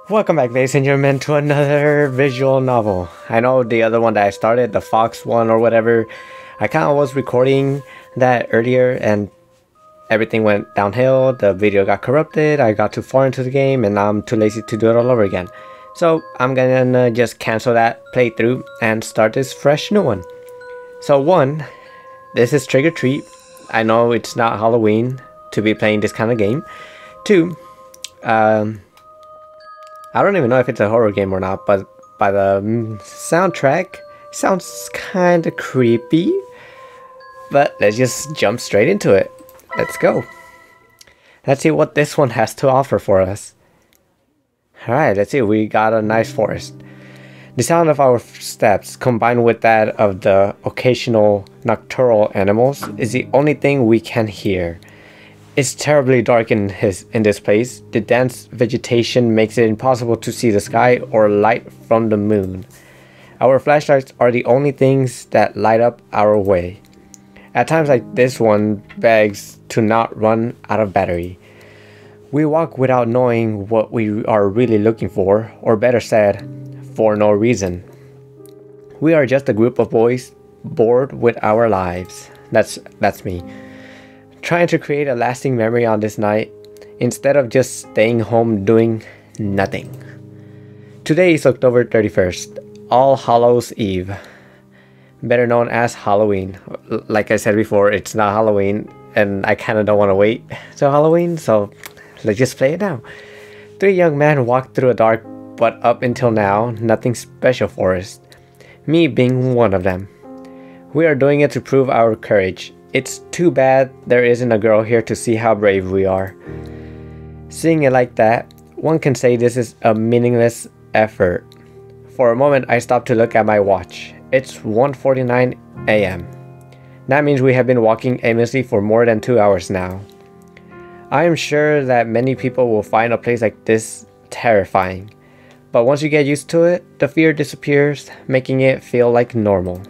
Welcome back, ladies and gentlemen, to another visual novel. I know the other one that I started, the Fox one or whatever, I kind of was recording that earlier and everything went downhill. The video got corrupted, I got too far into the game, and I'm too lazy to do it all over again. So I'm gonna just cancel that playthrough and start this fresh new one. So one, this is Trick or Treat. I know it's not Halloween to be playing this kind of game. Two, I don't even know if it's a horror game or not, but by the soundtrack, it sounds kind of creepy. But let's just jump straight into it. Let's go. Let's see what this one has to offer for us. Alright, let's see. We got a nice forest. The sound of our steps, combined with that of the occasional nocturnal animals, is the only thing we can hear. It's terribly dark in this place. The dense vegetation makes it impossible to see the sky or light from the moon. Our flashlights are the only things that light up our way. At times like this one begs to not run out of battery. We walk without knowing what we are really looking for, or better said, for no reason. We are just a group of boys bored with our lives. That's me. Trying to create a lasting memory on this night instead of just staying home doing nothing. Today is October 31st, All Hallows Eve, better known as Halloween. Like I said before, it's not Halloween and I kind of don't want to wait till Halloween, so let's just play it now. Three young men walked through a dark but up until now nothing special forest, me being one of them. We are doing it to prove our courage. It's too bad there isn't a girl here to see how brave we are. Seeing it like that, one can say this is a meaningless effort. For a moment I stopped to look at my watch. It's 1:49 a.m. That means we have been walking aimlessly for more than 2 hours now. I am sure that many people will find a place like this terrifying. But once you get used to it, the fear disappears, making it feel like normal.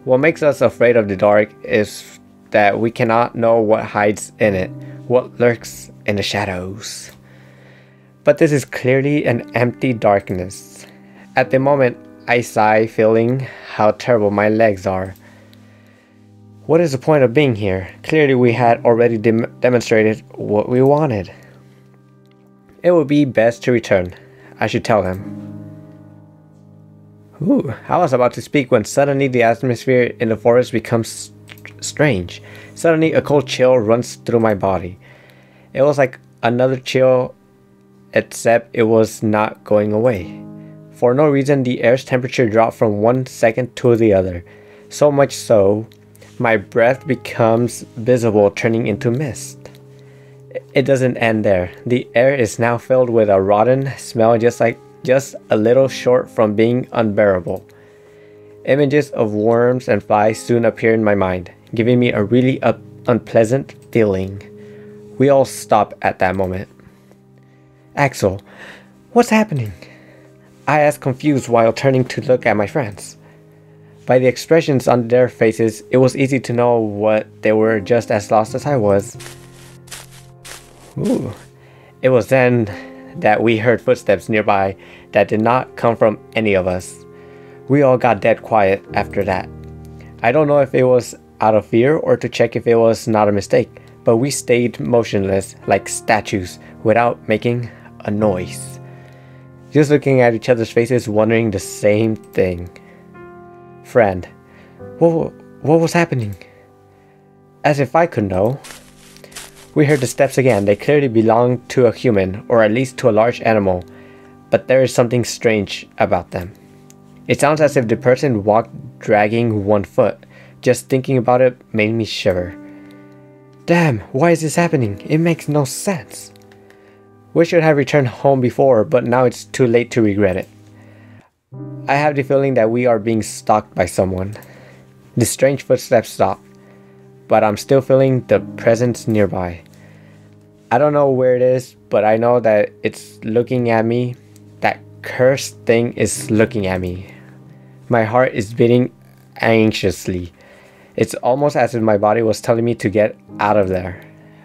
What makes us afraid of the dark is that we cannot know what hides in it, what lurks in the shadows. But this is clearly an empty darkness. At the moment, I sigh, feeling how terrible my legs are. What is the point of being here? Clearly we had already demonstrated what we wanted. It would be best to return. I should tell them. Ooh, I was about to speak when suddenly the atmosphere in the forest becomes strange. Suddenly a cold chill runs through my body. It was like another chill, except it was not going away. For no reason, the air's temperature dropped from 1 second to the other. So much so, my breath becomes visible, turning into mist. It doesn't end there. The air is now filled with a rotten smell, just a little short from being unbearable. Images of worms and flies soon appear in my mind, giving me a really unpleasant feeling. We all stop at that moment. Axel, what's happening? I ask, confused while turning to look at my friends. By the expressions on their faces, it was easy to know what they were just as lost as I was. Ooh. It was then that we heard footsteps nearby that did not come from any of us. We all got dead quiet after that. I don't know if it was out of fear or to check if it was not a mistake, but we stayed motionless like statues without making a noise. Just looking at each other's faces, wondering the same thing. Friend, what was happening? As if I could know. We heard the steps again. They clearly belonged to a human, or at least to a large animal, but there is something strange about them. It sounds as if the person walked dragging one foot. Just thinking about it made me shiver. Damn, why is this happening? It makes no sense. We should have returned home before, but now it's too late to regret it. I have the feeling that we are being stalked by someone. The strange footsteps stop, but I'm still feeling the presence nearby. I don't know where it is, but I know that it's looking at me. That cursed thing is looking at me. My heart is beating anxiously. It's almost as if my body was telling me to get out of there.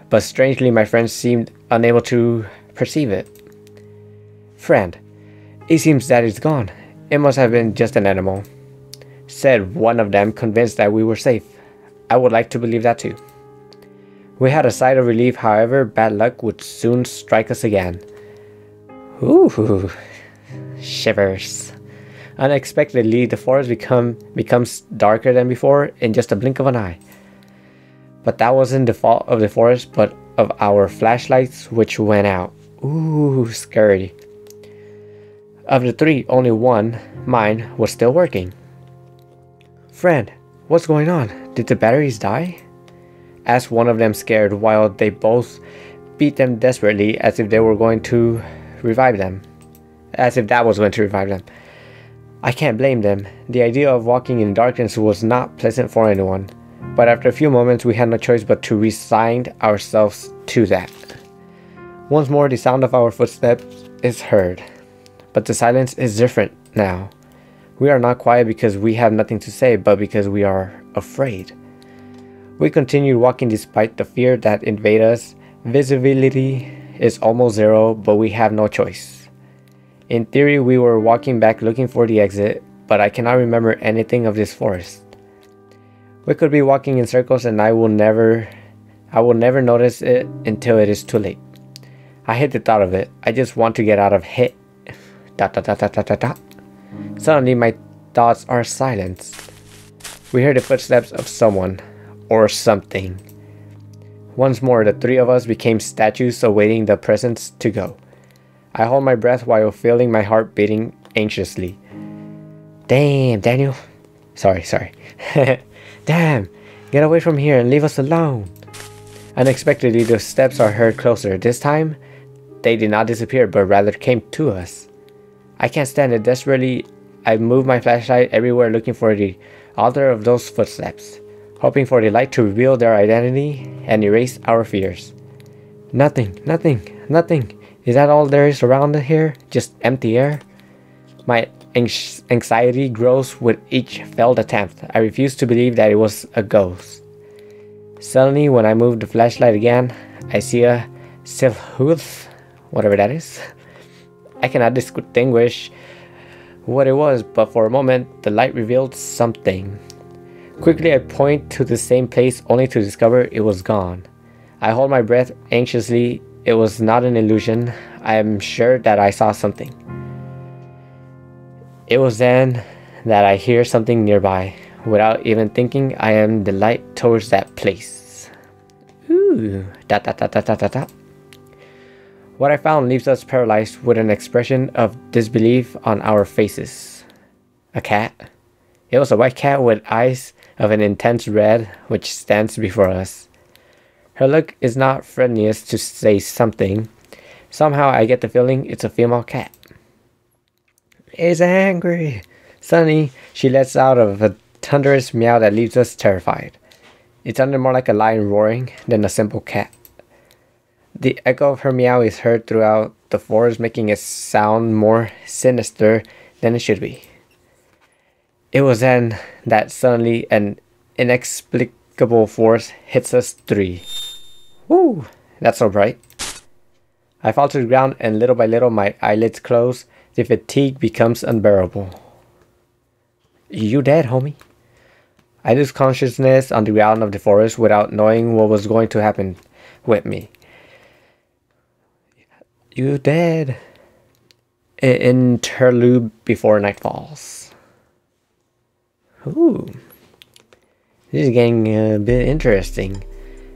But strangely, my friends seemed unable to perceive it. Friend, it seems that it's gone. It must have been just an animal, said one of them, convinced that we were safe. I would like to believe that too. We had a sigh of relief, however, bad luck would soon strike us again. Ooh, shivers. Unexpectedly, the forest becomes darker than before in just a blink of an eye. But that wasn't the fault of the forest, but of our flashlights, which went out. Ooh, scary. Of the three, only one, mine, was still working. Friend, what's going on? Did the batteries die? Asked one of them, scared, while they both beat them desperately as if they were going to revive them. As if that was going to revive them. I can't blame them. The idea of walking in darkness was not pleasant for anyone. But after a few moments we had no choice but to resign ourselves to that. Once more the sound of our footsteps is heard. But the silence is different now. We are not quiet because we have nothing to say, but because we are afraid. We continued walking despite the fear that invaded us. Visibility is almost zero, but we have no choice. In theory, we were walking back looking for the exit, but I cannot remember anything of this forest. We could be walking in circles and I will never notice it until it is too late. I hate the thought of it. I just want to get out of it. ... Suddenly my thoughts are silenced. We hear the footsteps of someone or something. Once more the three of us became statues awaiting the presence to go. I hold my breath while feeling my heart beating anxiously. Damn, Daniel. Sorry. Damn, get away from here and leave us alone. Unexpectedly the steps are heard closer. This time they did not disappear but rather came to us. I can't stand it. Desperately I move my flashlight everywhere looking for the author of those footsteps, hoping for the light to reveal their identity and erase our fears. Nothing. Is that all there is around here? Just empty air? My anxiety grows with each failed attempt. I refuse to believe that it was a ghost. Suddenly, when I move the flashlight again, I see a silhouette, whatever that is. I cannot distinguish what it was, but for a moment, the light revealed something. Quickly, I point to the same place only to discover it was gone. I hold my breath anxiously. It was not an illusion. I am sure that I saw something. It was then that I hear something nearby. Without even thinking, I am the light towards that place. Ooh. ... What I found leaves us paralyzed with an expression of disbelief on our faces. A cat. It was a white cat with eyes of an intense red which stands before us. Her look is not friendliest to say something. Somehow I get the feeling it's a female cat. It's angry. Suddenly, she lets out of a thunderous meow that leaves us terrified. It sounded more like a lion roaring than a simple cat. The echo of her meow is heard throughout the forest, making it sound more sinister than it should be. It was then that suddenly an inexplicable force hits us three. Woo! That's so bright. I fall to the ground and little by little my eyelids close. The fatigue becomes unbearable. You dead, homie? I lose consciousness on the ground of the forest without knowing what was going to happen with me. You dead. Interlude before night falls. Ooh. This is getting a bit interesting.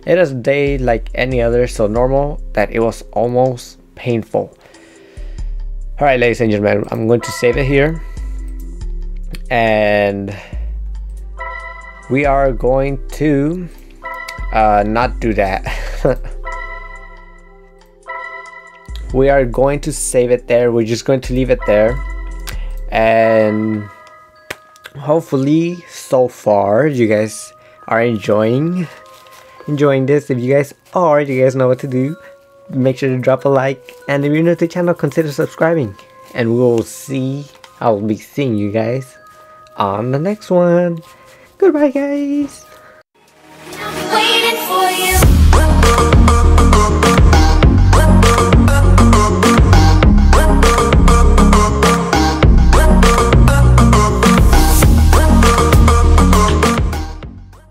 It is a day like any other, so normal that it was almost painful. Alright, ladies and gentlemen, I'm going to save it here. And we are going to not do that. We are going to save it there. We're just going to leave it there. And hopefully so far you guys are enjoying this. If you guys are, you guys know what to do. Make sure to drop a like, and if you're new to the channel, consider subscribing, and I'll be seeing you guys on the next one. Goodbye, guys.